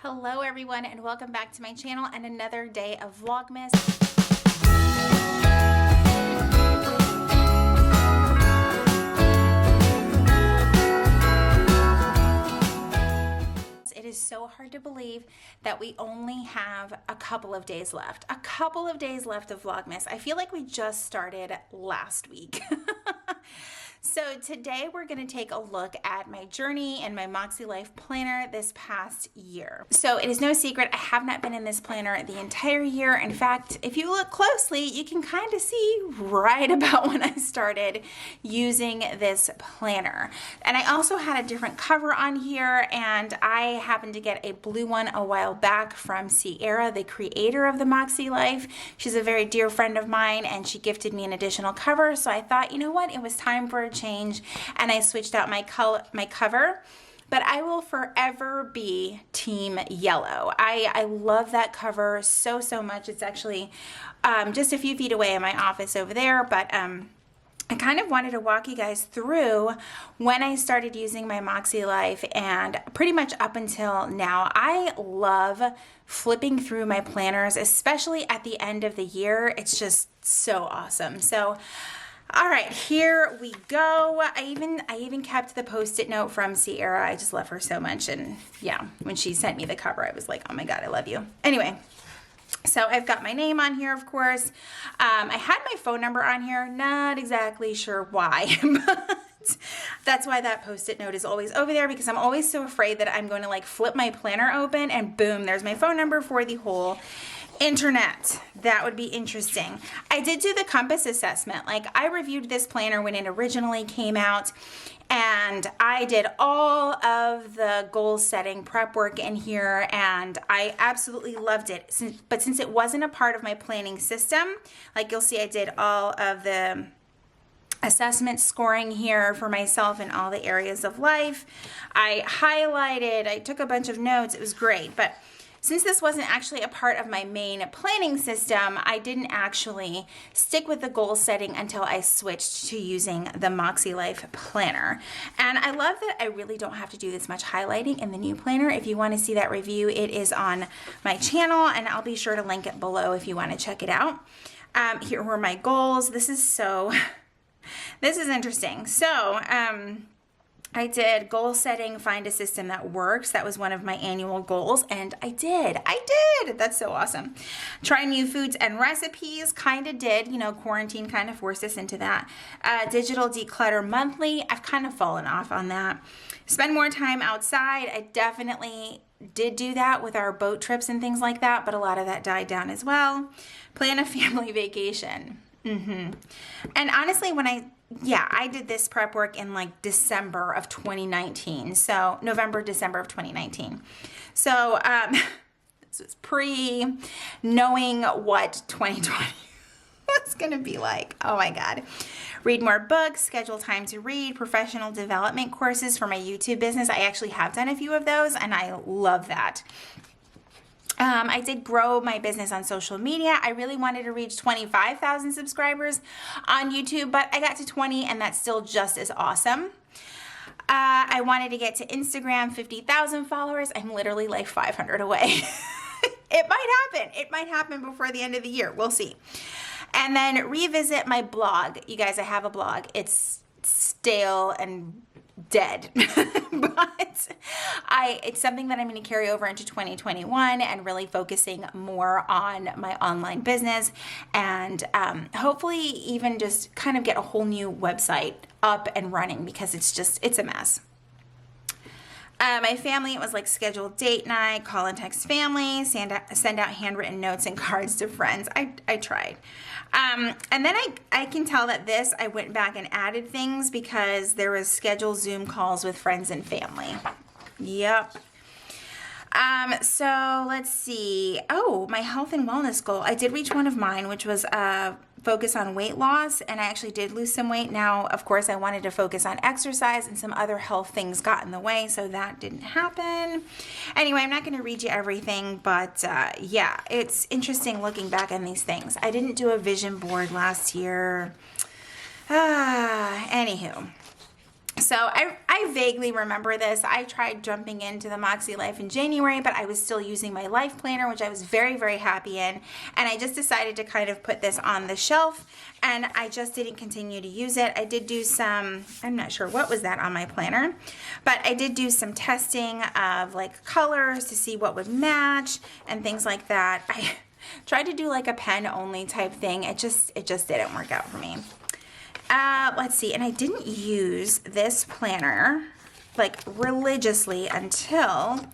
Hello everyone and welcome back to my channel and another day of Vlogmas. It is so hard to believe that we only have a couple of days left. A couple of days left of Vlogmas. I feel like we just started last week. So today we're going to take a look at my journey and my MäksēLife planner this past year. So it is no secret I have not been in this planner the entire year. In fact, if you look closely, you can kind of see right about when I started using this planner. And I also had a different cover on here, and I happened to get a blue one a while back from Sierra, the creator of the MäksēLife. She's a very dear friend of mine, and she gifted me an additional cover. So I thought, you know what, it was time for a change, and I switched out my cover. But I will forever be team yellow. I love that cover so much. It's actually just a few feet away in my office over there, but I kind of wanted to walk you guys through when I started using my MäksēLife and pretty much up until now. I love flipping through my planners, especially at the end of the year. It's just so awesome. So all right, here we go. I even kept the Post-it note from Sierra. I just love her so much. And yeah, when she sent me the cover, I was like, oh my God, I love you. Anyway, so I've got my name on here, of course. I had my phone number on here. Not exactly sure why, but that's why that Post-it note is always over there, because I'm always so afraid that I'm going to like flip my planner open and boom, there's my phone number for the whole internet. That would be interesting. I did do the compass assessment. Like, I reviewed this planner when it originally came out, and I did all of the goal setting prep work in here, and I absolutely loved it. But since it wasn't a part of my planning system, like you'll see, I did all of the assessment scoring here for myself in all the areas of life. I highlighted, I took a bunch of notes. It was great. But since this wasn't actually a part of my main planning system, I didn't actually stick with the goal setting until I switched to using the MäksēLife planner. And I love that I really don't have to do this much highlighting in the new planner. If you want to see that review, it is on my channel, and I'll be sure to link it below if you want to check it out. Here were my goals. This is interesting. So, I did goal setting, find a system that works. That was one of my annual goals, and I did. That's so awesome. Try new foods and recipes, kind of did. You know, quarantine kind of forced us into that. Digital declutter monthly. I've kind of fallen off on that. Spend more time outside. I definitely did do that with our boat trips and things like that, but a lot of that died down as well. Plan a family vacation. And honestly, I did this prep work in like December of 2019. So November, December of 2019. So this was pre-knowing what 2020 was going to be like. Oh my God. Read more books, schedule time to read, professional development courses for my YouTube business. I actually have done a few of those, and I love that. I did grow my business on social media. I really wanted to reach 25,000 subscribers on YouTube, but I got to 20, and that's still just as awesome. I wanted to get to Instagram, 50,000 followers. I'm literally like 500 away. It might happen. It might happen before the end of the year. We'll see. And then revisit my blog. You guys, I have a blog. It's stale and dead, but it's something that I'm going to carry over into 2021 and really focusing more on my online business, and hopefully even just kind of get a whole new website up and running, because it's a mess. My family, it was like scheduled date night, call and text family, send out handwritten notes and cards to friends. I tried. And then I can tell that I went back and added things because there was scheduled Zoom calls with friends and family. Yep. So let's see. Oh, my health and wellness goal. I did reach one of mine, which was focus on weight loss, and I actually did lose some weight. Now, of course, I wanted to focus on exercise, and some other health things got in the way, so that didn't happen. Anyway, I'm not going to read you everything, but yeah, it's interesting looking back on these things. I didn't do a vision board last year. Anywho. So I vaguely remember this. I tried jumping into the MäksēLife in January, but I was still using my life planner, which I was very, very happy in. And I just decided to kind of put this on the shelf, and I just didn't continue to use it. I did do some, I'm not sure what was that on my planner, but I did do some testing of like colors to see what would match and things like that. I tried to do like a pen only type thing. It just didn't work out for me. Let's see, and I didn't use this planner like religiously until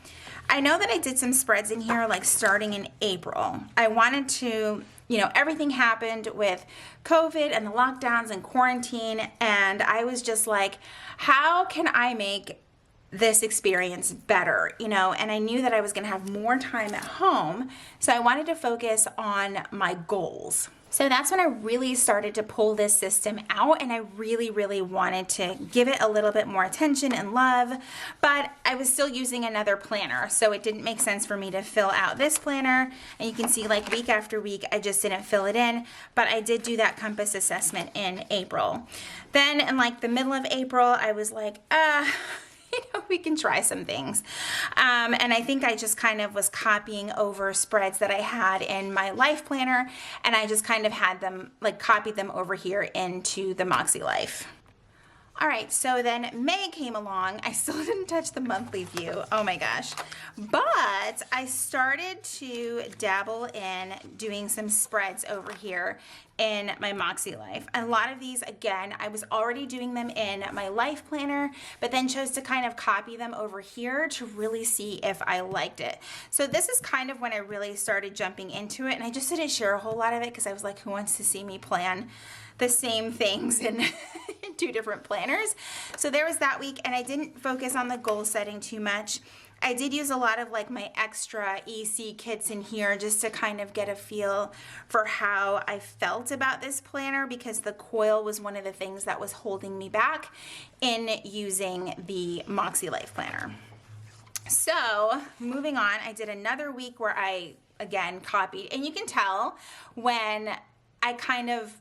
I know that I did some spreads in here like starting in April. I wanted to, you know, everything happened with COVID and the lockdowns and quarantine, and I was just like, how can I make this experience better, you know? And I knew that I was going to have more time at home, so I wanted to focus on my goals. So that's when I really started to pull this system out, and I really, really wanted to give it a little bit more attention and love, but I was still using another planner, so it didn't make sense for me to fill out this planner. And you can see like week after week, I just didn't fill it in, but I did do that compass assessment in April. Then in like the middle of April, I was like, you know, we can try some things. And I think I just kind of was copying over spreads that I had in my life planner, and I just kind of had them, like copied them over here into the MäksēLife. All right, so then May came along. I still didn't touch the monthly view. Oh my gosh. But I started to dabble in doing some spreads over here in my MäksēLife. A lot of these, again, I was already doing them in my life planner, but then chose to kind of copy them over here to really see if I liked it. So this is kind of when I really started jumping into it, and I just didn't share a whole lot of it because I was like, who wants to see me plan the same things in two different planners? So there was that week, and I didn't focus on the goal setting too much. I did use a lot of like my extra EC kits in here just to kind of get a feel for how I felt about this planner, because the coil was one of the things that was holding me back in using the MäksēLife planner. So moving on, I did another week where I again copied, and you can tell when I kind of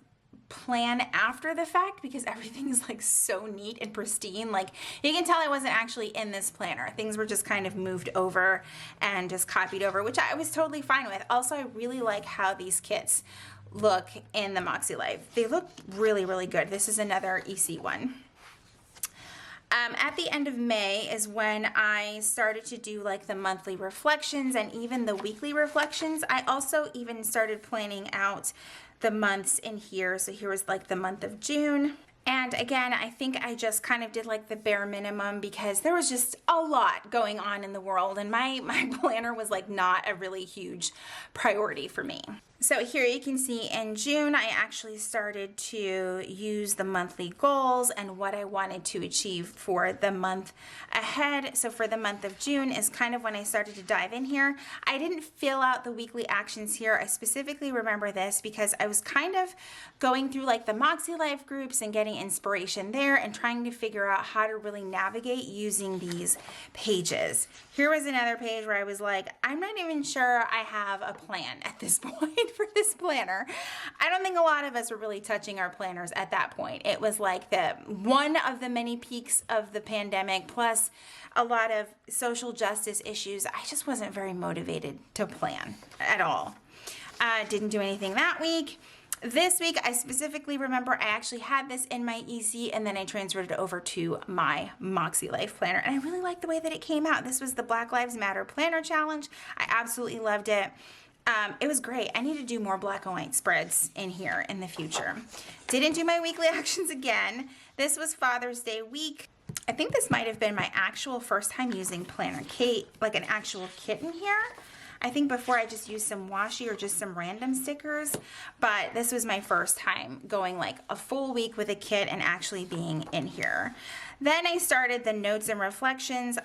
plan after the fact because everything is like so neat and pristine. Like you can tell I wasn't actually in this planner. Things were just kind of moved over and just copied over, which I was totally fine with. Also, I really like how these kits look in the MäksēLife. They look really, really good. This is another EC one. At the end of May is when I started to do like the monthly reflections and even the weekly reflections. I also even started planning out the months in here. So here was like the month of June. And again, I think I just kind of did like the bare minimum because there was just a lot going on in the world, and my planner was like not a really huge priority for me. So here you can see in June, I actually started to use the monthly goals and what I wanted to achieve for the month ahead. So for the month of June is kind of when I started to dive in here. I didn't fill out the weekly actions here. I specifically remember this because I was kind of going through like the MäksēLife groups and getting inspiration there and trying to figure out how to really navigate using these pages. Here was another page where I was like, I'm not even sure I have a plan at this point for this planner. I don't think a lot of us were really touching our planners at that point. It was like the one of the many peaks of the pandemic, plus a lot of social justice issues. I just wasn't very motivated to plan at all. Didn't do anything that week. This week, I specifically remember I actually had this in my EC, and then I transferred it over to my MäksēLife planner, and I really liked the way that it came out. This was the Black Lives Matter Planner Challenge. I absolutely loved it. It was great. I need to do more black and white spreads in here in the future. Didn't do my weekly actions again. This was Father's Day week. I think this might have been my actual first time using Planner Kate, like an actual kit in here. I think before I just used some washi or just some random stickers, but this was my first time going like a full week with a kit and actually being in here. Then I started the notes and reflections.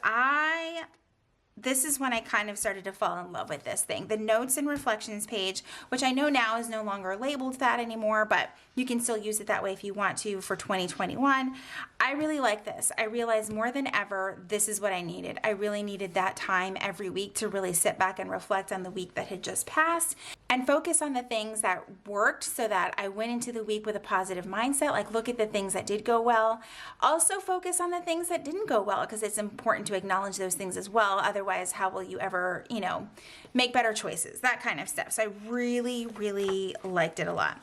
This is when I kind of started to fall in love with this thing. The notes and reflections page, which I know now is no longer labeled that anymore, but you can still use it that way if you want to for 2021. I really like this. I realized more than ever, this is what I needed. I really needed that time every week to really sit back and reflect on the week that had just passed and focus on the things that worked so that I went into the week with a positive mindset, like look at the things that did go well. Also focus on the things that didn't go well, because it's important to acknowledge those things as well. Otherwise, how will you ever, make better choices, that kind of stuff. So I really, really liked it a lot.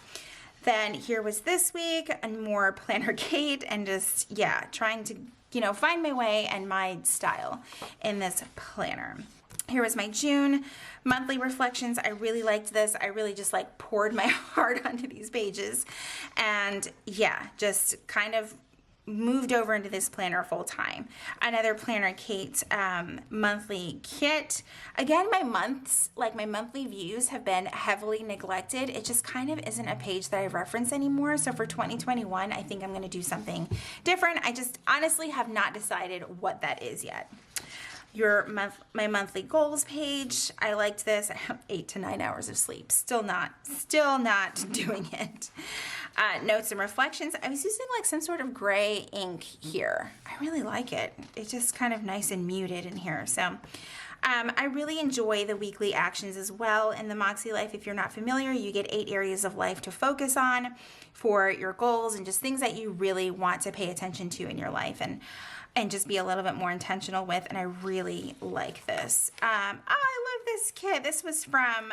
Then here was this week, and more planner Kate, and just, trying to, find my way and my style in this planner. Here was my June monthly reflections. I really liked this. I really just poured my heart onto these pages, and just kind of moved over into this planner full time. Another planner Kate monthly kit. Again, my monthly views have been heavily neglected. It just kind of isn't a page that I reference anymore. So for 2021, I think I'm going to do something different. I just honestly have not decided what that is yet. My monthly goals page. I liked this. I have 8 to 9 hours of sleep. Still not doing it. Notes and reflections. I was using some sort of gray ink here. I really like it. It's just kind of nice and muted in here. So I really enjoy the weekly actions as well in the MäksēLife. If you're not familiar, you get 8 areas of life to focus on for your goals and just things that you really want to pay attention to in your life and just be a little bit more intentional with, and I really like this. I love this kit. This was from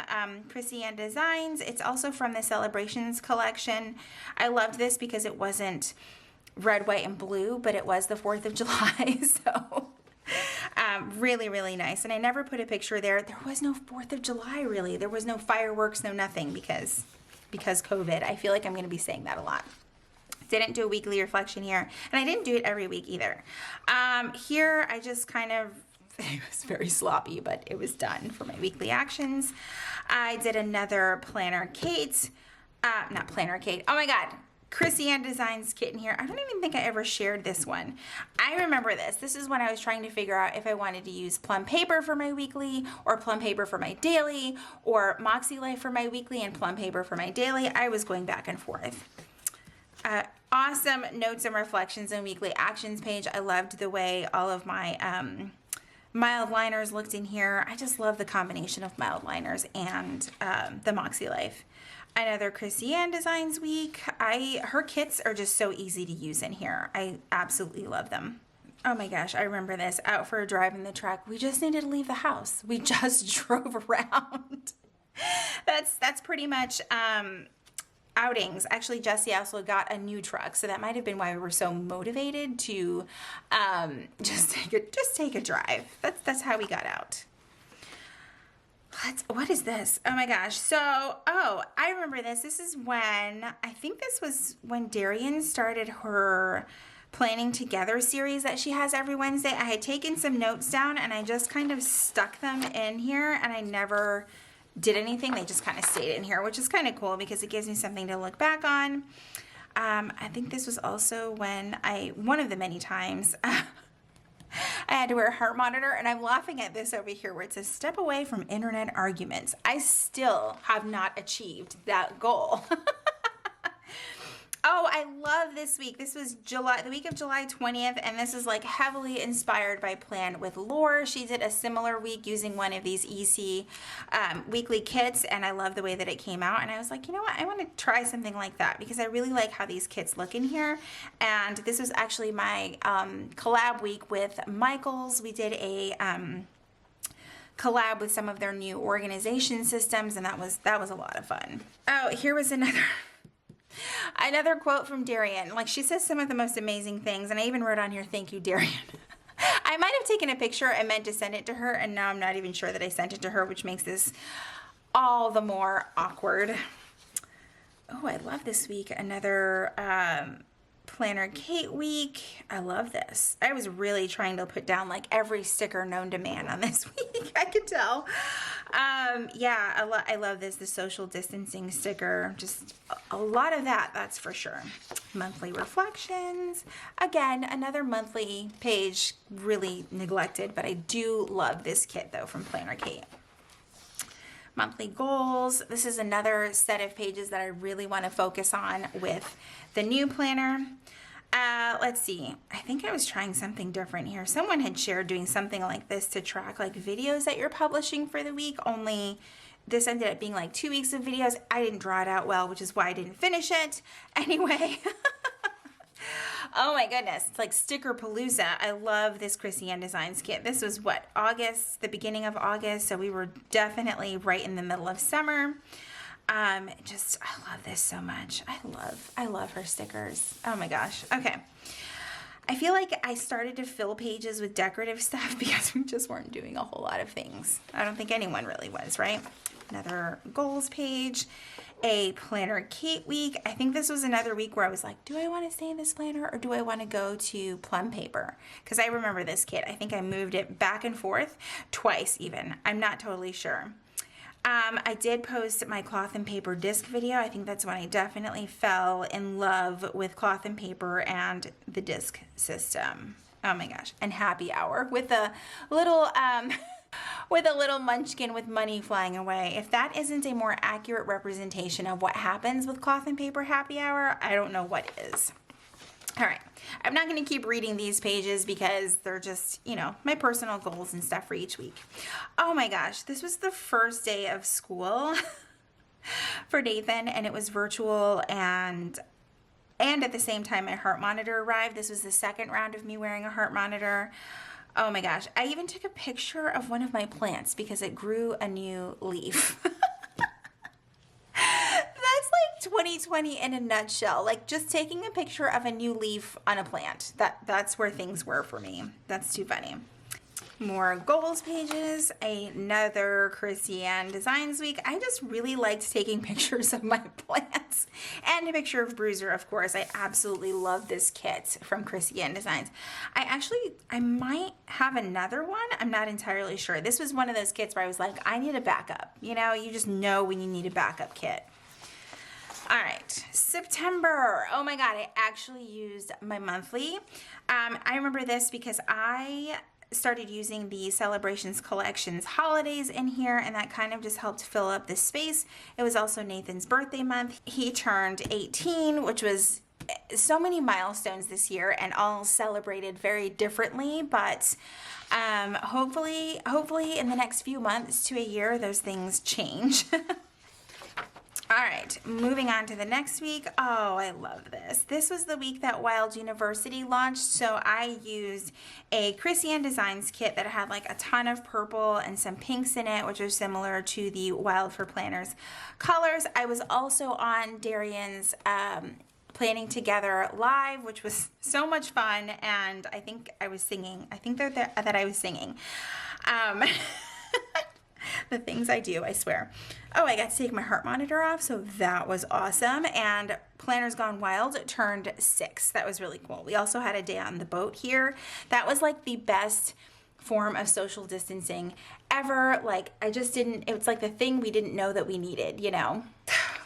Chrissy Ann Designs. It's also from the Celebrations collection. I loved this because it wasn't red, white, and blue, but it was the 4th of July, so really, really nice. And I never put a picture there. There was no 4th of July, really. There was no fireworks, no nothing, because COVID. I feel like I'm going to be saying that a lot. Didn't do a weekly reflection here, and I didn't do it every week either. Here I just it was very sloppy, but it was done for my weekly actions. I did another planner Kate, not planner Kate, oh my god, Chrissy Ann Designs kit in here. I don't even think I ever shared this one. I remember this. This is when I was trying to figure out if I wanted to use plum paper for my weekly or plum paper for my daily, or MäksēLife for my weekly and plum paper for my daily. I was going back and forth. Awesome notes and reflections and weekly actions page. I loved the way all of my mild liners looked in here. I just love the combination of mild liners and the MäksēLife. Another Chrissy Ann Designs week. Her kits are just so easy to use in here. I absolutely love them. Oh my gosh, I remember this. Out for a drive in the truck. We just needed to leave the house. We just drove around. That's pretty much outings. Actually, Jesse also got a new truck, so that might have been why we were so motivated to just take a drive. That's how we got out. What is this? Oh my gosh. So, I remember this. This is when, I think this was when Darian started her Planning Together series that she has every Wednesday. I had taken some notes down and I just kind of stuck them in here, and I never did anything. They just kind of stayed in here, which is kind of cool because it gives me something to look back on. I think this was also when one of the many times I had to wear a heart monitor, and I'm laughing at this over here where it says step away from internet arguments. I still have not achieved that goal. Oh, I love this week. This was the week of July 20th, and this is heavily inspired by Plan with Lore. She did a similar week using one of these EC weekly kits, and I love the way that it came out. And I was like, you know what? I want to try something like that because I really like how these kits look in here. And this was actually my collab week with Michaels. We did a collab with some of their new organization systems, and that was a lot of fun. Oh, here was another quote from Darian. She says some of the most amazing things, and I even wrote on here, thank you, Darian. I might have taken a picture and meant to send it to her, and now I'm not even sure that I sent it to her, which makes this all the more awkward. Oh, I love this week. Another Planner Kate week. I love this. I was really trying to put down every sticker known to man on this week. I could tell. I love this. The social distancing sticker. Just a lot of that's for sure. Monthly reflections. Again, another monthly page, really neglected, but I do love this kit though from Planner Kate. Monthly goals. This is another set of pages that I really want to focus on with the new planner. Let's see. I think I was trying something different here. Someone had shared doing something like this to track like videos that you're publishing for the week, only this ended up being like 2 weeks of videos. I didn't draw it out well, which is why I didn't finish it. Anyway. Oh my goodness, it's like sticker palooza. I love this Chrissy Designs kit. This was what, August, the beginning of August, so we were definitely right in the middle of summer. I love this so much. I love her stickers. Oh my gosh. Okay. I feel like I started to fill pages with decorative stuff because we just weren't doing a whole lot of things. I don't think anyone really was, right? Another goals page, a planner Kate week. I think this was another week where I was like, do I want to stay in this planner or do I want to go to plum paper? Because I remember this kit. I think I moved it back and forth twice even. I'm not totally sure. I did post my cloth and paper disc video. I think that's when I definitely fell in love with cloth and paper and the disc system. Oh my gosh. And happy hour with a little, with a little munchkin with money flying away. If that isn't a more accurate representation of what happens with cloth and paper happy hour, I don't know what is. All right, I'm not going to keep reading these pages because they're just, you know, my personal goals and stuff for each week. Oh my gosh, this was the first day of school for Nathan, and it was virtual, and at the same time my heart monitor arrived. This was the second round of me wearing a heart monitor. Oh my gosh, I even took a picture of one of my plants because it grew a new leaf. 2020 in a nutshell, like just taking a picture of a new leaf on a plant. That's where things were for me. That's too funny. More goals pages, another Chrissy Designs week. I just really liked taking pictures of my plants, and a picture of Bruiser, of course. I absolutely love this kit from Chrissy Designs. I might have another one. I'm not entirely sure. This was one of those kits where I was like, I need a backup. You know, you just know when you need a backup kit. All right, September. Oh my God, I actually used my monthly. I remember this because I started using the Celebrations Collections holidays in here, and that kind of just helped fill up the space. It was also Nathan's birthday month. He turned 18, which was so many milestones this year, and all celebrated very differently, but hopefully in the next few months to a year, those things change. All right, moving on to the next week. Oh, I love this. This was the week that Wild University launched, so I used a Chrissy Designs kit that had like a ton of purple and some pinks in it, which are similar to the Wild for Planners colors. I was also on Darian's Planning Together live, which was so much fun, and I think I was singing. I think that I was singing. The things I do, I swear. Oh, I got to take my heart monitor off, so that was awesome. And Planners Gone Wild turned 6. That was really cool. We also had a day on the boat here. That was like the best form of social distancing ever. Like, it was like the thing we didn't know that we needed, you know?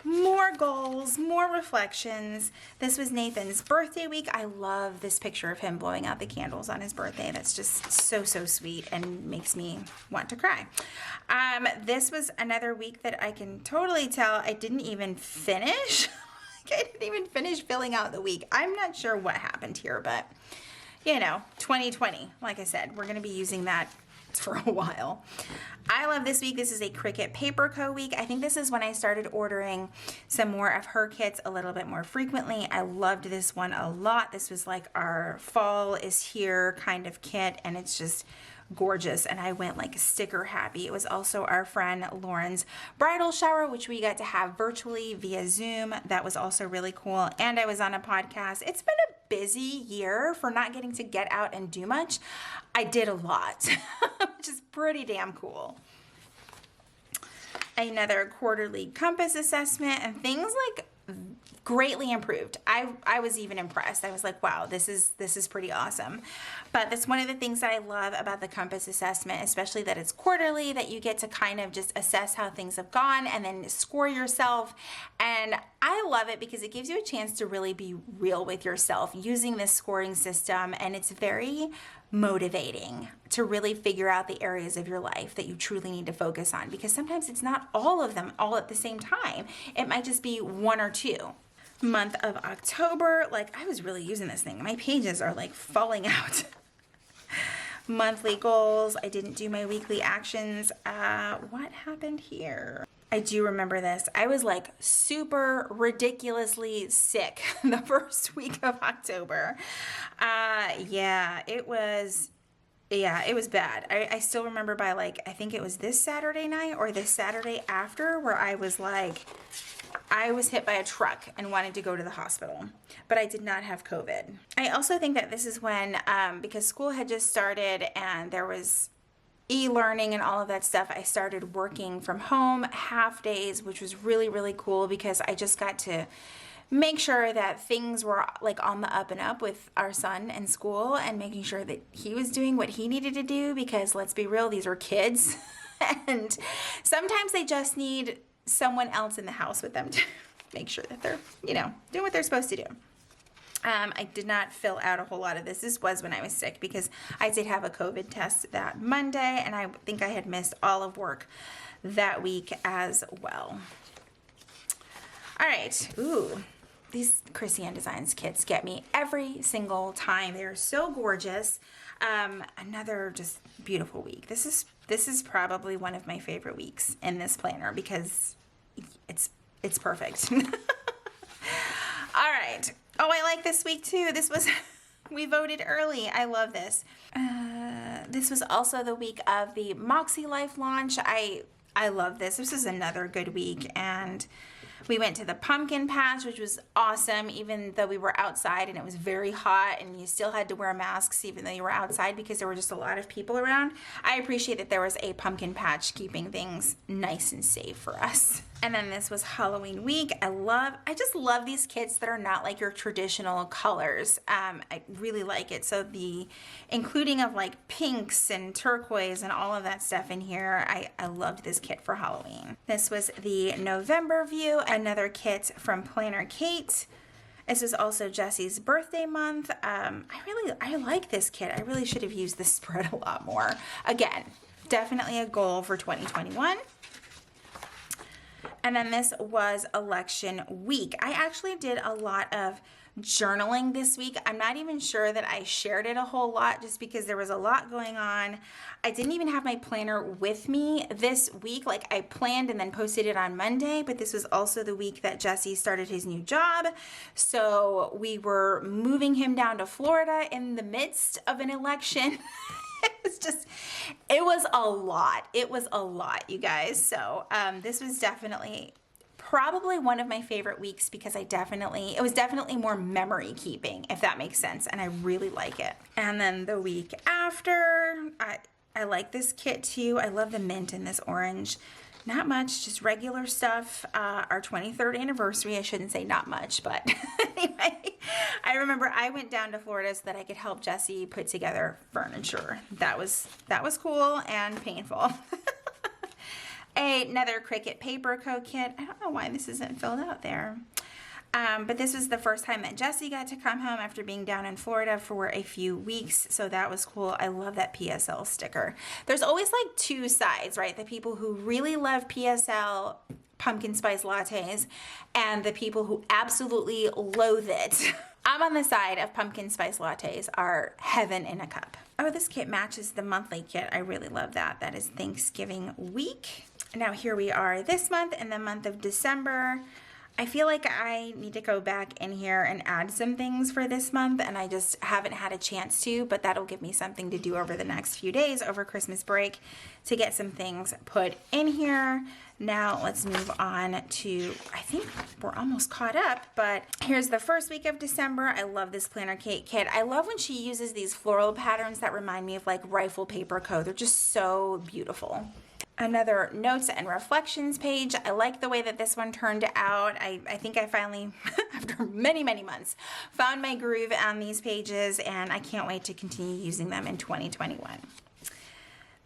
More goals, more reflections. This was Nathan's birthday week. I love this picture of him blowing out the candles on his birthday. That's just so sweet and makes me want to cry. This was another week that I can totally tell I didn't even finish. I didn't even finish filling out the week. I'm not sure what happened here, but you know, 2020, like I said, we're going to be using that for a while. I love this week. This is a Cricut Paper Co. week. I think this is when I started ordering some more of her kits a little bit more frequently. I loved this one a lot. This was like our fall is here kind of kit, and it's just gorgeous, and I went like sticker happy. It was also our friend Lauren's bridal shower, which we got to have virtually via Zoom. That was also really cool, and I was on a podcast. It's been a busy year for not getting to get out and do much. I did a lot, which is pretty damn cool. Another quarterly compass assessment, and things like greatly improved. I was even impressed. I was like, wow, this is pretty awesome. But that's one of the things that I love about the compass assessment, especially that it's quarterly, that you get to kind of just assess how things have gone and then score yourself. And I love it because it gives you a chance to really be real with yourself using this scoring system, and it's very motivating to really figure out the areas of your life that you truly need to focus on, because sometimes it's not all of them all at the same time. It might just be one or two. month of October. Like, I was really using this thing. My pages are like falling out. Monthly goals. I didn't do my weekly actions. What happened here? I do remember this. I was like super ridiculously sick the first week of October. Yeah, it was bad. I still remember by like, I think it was this Saturday night or this Saturday after, where I was like, I was hit by a truck and wanted to go to the hospital, but I did not have COVID. I also think that this is when, because school had just started and there was e-learning and all of that stuff, I started working from home half days, which was really, really cool because I just got to make sure that things were like on the up and up with our son in school and making sure that he was doing what he needed to do, because let's be real, these are kids and sometimes they just need someone else in the house with them to make sure that they're, doing what they're supposed to do. I did not fill out a whole lot of this. This was when I was sick because I did have a COVID test that Monday, and I think I had missed all of work that week as well. All right. Ooh, these Chrissy Designs kits get me every single time. They're so gorgeous. Another just beautiful week. This is probably one of my favorite weeks in this planner because it's perfect. All right. Oh, I like this week too. We voted early. I love this. This was also the week of the MäksēLife launch. I love this. This is another good week, and we went to the pumpkin patch, which was awesome, even though we were outside and it was very hot and you still had to wear masks even though you were outside because there were just a lot of people around. I appreciate that there was a pumpkin patch keeping things nice and safe for us. And then this was Halloween week. I just love these kits that are not like your traditional colors. I really like it. So the including of like pinks and turquoise and all of that stuff in here, I loved this kit for Halloween. This was the November view, another kit from Planner Kate. This is also Jesse's birthday month. I like this kit. I really should have used this spread a lot more. Again, definitely a goal for 2021. And then this was election week. I actually did a lot of journaling this week. I'm not even sure that I shared it a whole lot just because there was a lot going on. I didn't even have my planner with me this week. Like, I planned and then posted it on Monday, but this was also the week that Jesse started his new job. So we were moving him down to Florida in the midst of an election. It was a lot. It was a lot, you guys. So this was definitely probably one of my favorite weeks because it was definitely more memory keeping, if that makes sense. And I really like it. And then the week after, I like this kit too. I love the mint in this orange. Not much, just regular stuff. Our 23rd anniversary, I shouldn't say not much, but anyway, I remember I went down to Florida so that I could help Jesse put together furniture. That was cool and painful. Another Cricut Paper Co kit. I don't know why this isn't filled out there. But this was the first time that Jesse got to come home after being down in Florida for a few weeks, so that was cool. I love that PSL sticker. There's always like two sides, right? The people who really love PSL pumpkin spice lattes and the people who absolutely loathe it. I'm on the side of pumpkin spice lattes are heaven in a cup. Oh, this kit matches the monthly kit. I really love that. That is Thanksgiving week. Now here we are this month in the month of December. I feel like I need to go back in here and add some things for this month, and I just haven't had a chance to, but that'll give me something to do over the next few days over Christmas break to get some things put in here. Now let's move on to, I think we're almost caught up, but here's the first week of December. I love this Planner Kate kit. I love when she uses these floral patterns that remind me of like Rifle Paper Co. They're just so beautiful. Another notes and reflections page. I like the way that this one turned out. I think I finally, after many, many months, found my groove on these pages, and I can't wait to continue using them in 2021.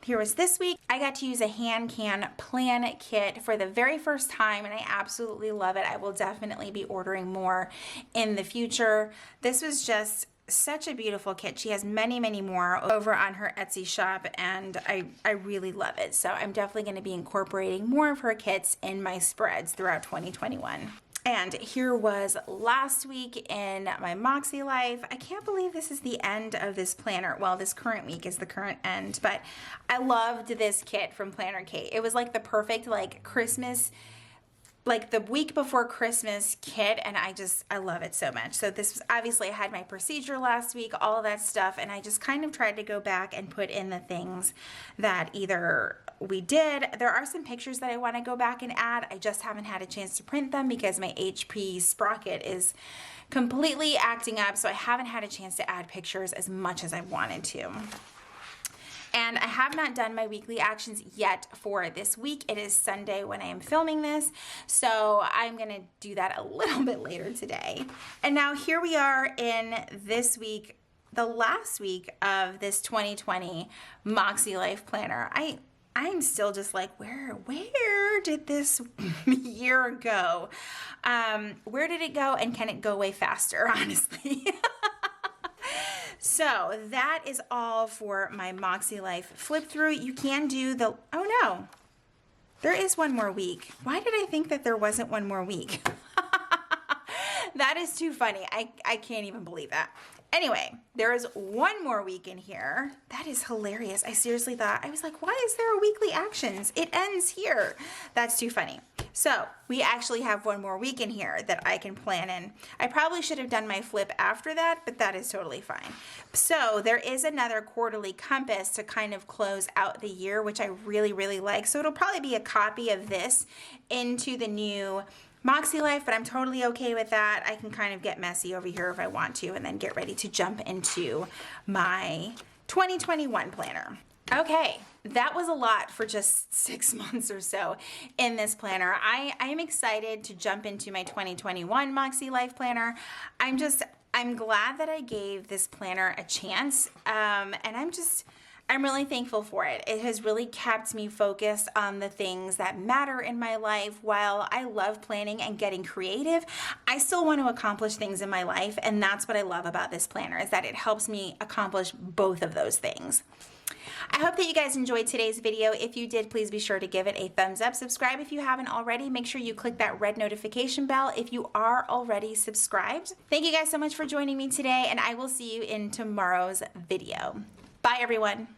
Here was this week. I got to use a hand can plan kit for the very first time, and I absolutely love it. I will definitely be ordering more in the future. This was just such a beautiful kit. She has many, many more over on her Etsy shop, and I really love it. So I'm definitely going to be incorporating more of her kits in my spreads throughout 2021. And here was last week in my MäksēLife. I can't believe this is the end of this planner. Well, this current week is the current end, but I loved this kit from Planner Kate. It was like the perfect like Christmas, like the week before Christmas kit, and I love it so much. So this was obviously, I had my procedure last week, all of that stuff, and I just kind of tried to go back and put in the things that either we did. There are some pictures that I want to go back and add. I just haven't had a chance to print them because my HP sprocket is completely acting up, so I haven't had a chance to add pictures as much as I wanted to. And I have not done my weekly actions yet for this week. It is Sunday when I am filming this, so I'm gonna do that a little bit later today. And now here we are in this week, the last week of this 2020 MäksēLife planner. I'm still just like, where did this year go? Where did it go, and can it go way faster, honestly? So that is all for my MäksēLife flip through. You can do the, oh no, there is one more week. Why did I think that there wasn't one more week? That is too funny. I can't even believe that. Anyway, there is one more week in here. That is hilarious. I seriously thought, I was like, why is there a weekly actions? It ends here. That's too funny. So we actually have one more week in here that I can plan in. I probably should have done my flip after that, but that is totally fine. So there is another quarterly compass to kind of close out the year, which I really, really like. So it'll probably be a copy of this into the new MäksēLife, but I'm totally okay with that. I can kind of get messy over here if I want to, and then get ready to jump into my 2021 planner. Okay, that was a lot for just 6 months or so in this planner. I am excited to jump into my 2021 MäksēLife planner. I'm glad that I gave this planner a chance, and I'm really thankful for it. It has really kept me focused on the things that matter in my life. While I love planning and getting creative, I still want to accomplish things in my life, and that's what I love about this planner, is that it helps me accomplish both of those things. I hope that you guys enjoyed today's video. If you did, please be sure to give it a thumbs up. Subscribe if you haven't already. Make sure you click that red notification bell if you are already subscribed. Thank you guys so much for joining me today, and I will see you in tomorrow's video. Bye, everyone.